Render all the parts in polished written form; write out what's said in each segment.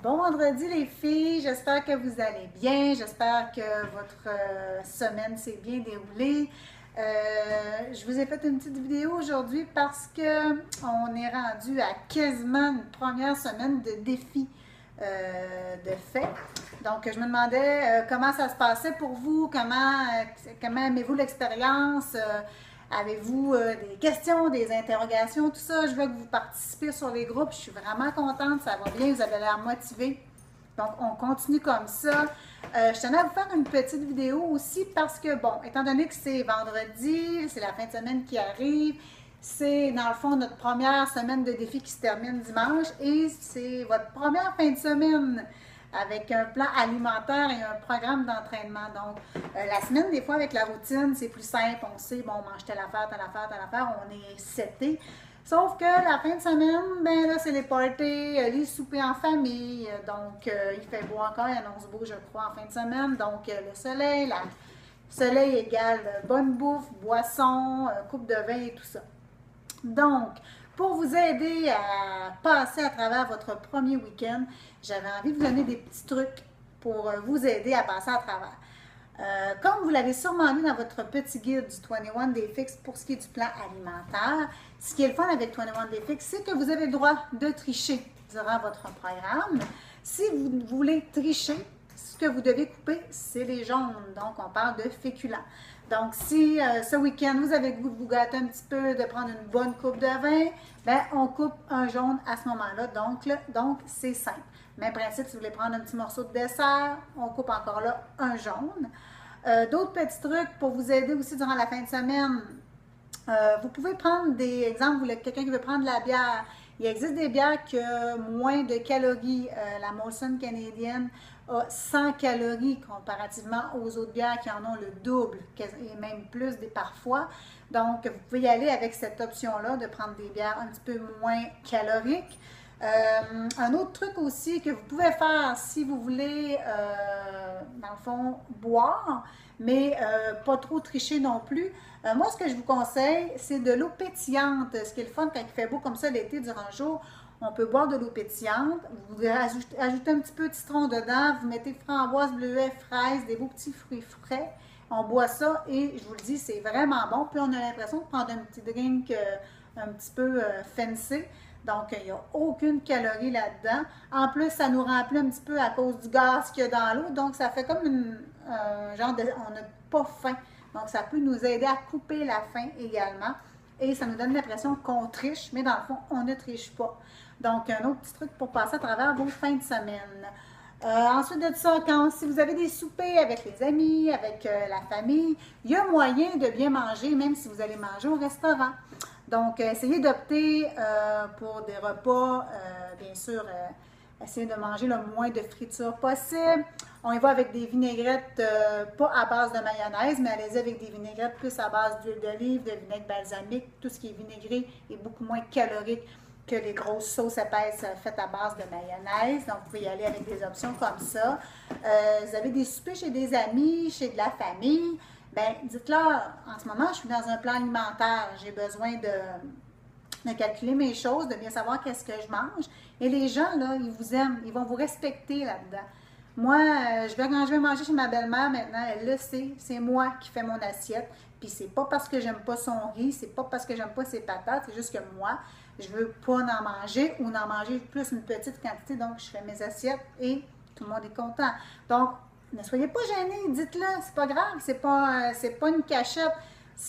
Bon vendredi les filles, j'espère que vous allez bien, j'espère que votre semaine s'est bien déroulée. Je vous ai fait une petite vidéo aujourd'hui parce que on est rendu à quasiment une première semaine de défi de fait. Donc je me demandais comment ça se passait pour vous, comment aimez-vous l'expérience, avez-vous des questions, des interrogations, tout ça? Je veux que vous participez sur les groupes. Je suis vraiment contente, ça va bien, vous avez l'air motivés. Donc, on continue comme ça. Je tenais à vous faire une petite vidéo aussi parce que, bon, étant donné que c'est vendredi, c'est la fin de semaine qui arrive, c'est dans le fond notre première semaine de défi qui se termine dimanche et c'est votre première fin de semaine avec un plan alimentaire et un programme d'entraînement. Donc, la semaine, des fois, avec la routine, c'est plus simple. On sait, bon, on mange telle affaire, telle affaire, telle affaire, on est seté. Sauf que la fin de semaine, ben là, c'est les parties, les soupers en famille. Donc, il fait beau encore, il annonce beau, je crois, en fin de semaine. Donc, le soleil égale bonne bouffe, boisson, coupe de vin et tout ça. Donc, pour vous aider à passer à travers votre premier week-end, j'avais envie de vous donner des petits trucs pour vous aider à passer à travers. Comme vous l'avez sûrement lu dans votre petit guide du 21 Day Fix pour ce qui est du plan alimentaire, ce qui est le fun avec 21 Day Fix, c'est que vous avez le droit de tricher durant votre programme. Si vous voulez tricher, ce que vous devez couper, c'est les jaunes. Donc, on parle de féculents. Donc, si ce week-end, vous avez le goût de vous gâter un petit peu, de prendre une bonne coupe de vin, bien, on coupe un jaune à ce moment-là. Donc c'est simple. Même principe, si vous voulez prendre un petit morceau de dessert, on coupe encore là un jaune. D'autres petits trucs pour vous aider aussi durant la fin de semaine. Vous pouvez prendre des exemples, quelqu'un qui veut prendre de la bière. Il existe des bières qui ont moins de calories. La Molson canadienne a 100 calories comparativement aux autres bières qui en ont le double et même plus parfois. Donc, vous pouvez y aller avec cette option-là de prendre des bières un petit peu moins caloriques. Un autre truc aussi que vous pouvez faire si vous voulez, dans le fond, boire, mais pas trop tricher non plus. Moi, ce que je vous conseille, c'est de l'eau pétillante. Ce qui est le fun quand il fait beau comme ça l'été durant le jour, on peut boire de l'eau pétillante. Vous ajoutez un petit peu de citron dedans, vous mettez framboise, bleuet, fraises, des beaux petits fruits frais. On boit ça et je vous le dis, c'est vraiment bon. Puis on a l'impression de prendre un petit drink un petit peu fancy. Donc, il n'y a aucune calorie là-dedans. En plus, ça nous remplit un petit peu à cause du gaz qu'il y a dans l'eau. Donc, ça fait comme genre de... On n'a pas faim. Donc, ça peut nous aider à couper la faim également. Et ça nous donne l'impression qu'on triche, mais dans le fond, on ne triche pas. Donc, un autre petit truc pour passer à travers vos fins de semaine. Ensuite de ça, si vous avez des soupers avec les amis, avec la famille, il y a moyen de bien manger, même si vous allez manger au restaurant. Donc, essayez d'opter pour des repas, bien sûr, essayez de manger le moins de friture possible. On y va avec des vinaigrettes, pas à base de mayonnaise, mais allez-y avec des vinaigrettes plus à base d'huile d'olive, de vinaigre balsamique. Tout ce qui est vinaigré est beaucoup moins calorique que les grosses sauces épaisses faites à base de mayonnaise. Donc, vous pouvez y aller avec des options comme ça. Vous avez des soupers chez des amis, chez de la famille. Bien, dites-leur, en ce moment, je suis dans un plan alimentaire. J'ai besoin de calculer mes choses, de bien savoir qu'est-ce que je mange. Et les gens, là, ils vous aiment. Ils vont vous respecter là-dedans. Moi, quand je vais manger chez ma belle-mère, maintenant, elle le sait. C'est moi qui fais mon assiette. Puis c'est pas parce que j'aime pas son riz, c'est pas parce que j'aime pas ses patates, c'est juste que moi, je veux pas en manger ou en manger plus une petite quantité. Donc, je fais mes assiettes et tout le monde est content. Donc, ne soyez pas gênés, dites-le, c'est pas grave, c'est pas une cachette.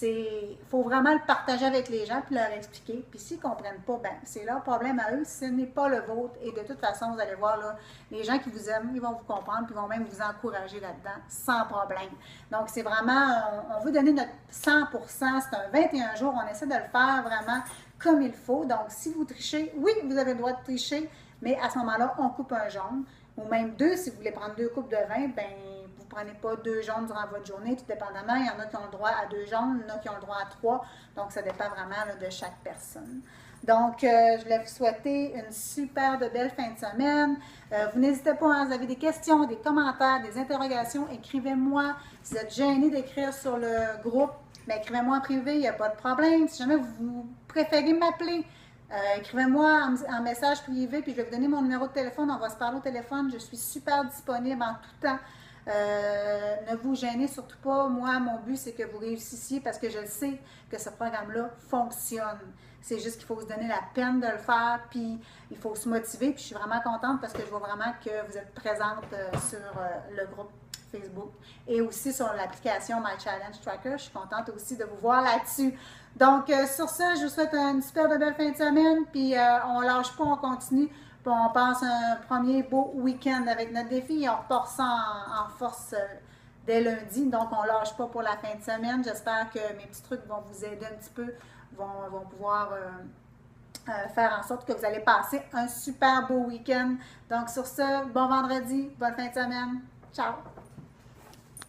Il faut vraiment le partager avec les gens puis leur expliquer. Puis s'ils ne comprennent pas, ben c'est leur problème à eux, ce n'est pas le vôtre. Et de toute façon, vous allez voir, là, les gens qui vous aiment, ils vont vous comprendre puis ils vont même vous encourager là-dedans sans problème. Donc, c'est vraiment, on veut donner notre 100%, c'est un 21 jours, on essaie de le faire vraiment comme il faut. Donc, si vous trichez, oui, vous avez le droit de tricher, mais à ce moment-là, on coupe un jaune. Ou même deux, si vous voulez prendre 2 coupes de vin, ben vous ne prenez pas 2 jaunes durant votre journée, tout dépendamment. Il y en a qui ont le droit à 2 jaunes, il y en a qui ont le droit à 3. Donc, ça dépend vraiment là, de chaque personne. Donc, je voulais vous souhaiter une super de belle fin de semaine. Vous n'hésitez pas, hein, vous avez des questions, des commentaires, des interrogations, écrivez-moi. Si vous êtes gêné d'écrire sur le groupe, ben, écrivez-moi en privé, il n'y a pas de problème. Si jamais vous préférez m'appeler, Écrivez-moi un message privé, puis je vais vous donner mon numéro de téléphone. On va se parler au téléphone. Je suis super disponible en tout temps. Ne vous gênez surtout pas. Moi, mon but, c'est que vous réussissiez parce que je sais que ce programme-là fonctionne. C'est juste qu'il faut se donner la peine de le faire, puis il faut se motiver. Puis je suis vraiment contente parce que je vois vraiment que vous êtes présente sur le groupe Facebook et aussi sur l'application My Challenge Tracker. Je suis contente aussi de vous voir là-dessus. Donc, sur ça, je vous souhaite une super belle fin de semaine, puis on lâche pas, on continue, puis on passe un premier beau week-end avec notre défi et on repart ça en force dès lundi. Donc, on lâche pas pour la fin de semaine. J'espère que mes petits trucs vont vous aider un petit peu, vont pouvoir faire en sorte que vous allez passer un super beau week-end. Donc, sur ce, bon vendredi, bonne fin de semaine. Ciao!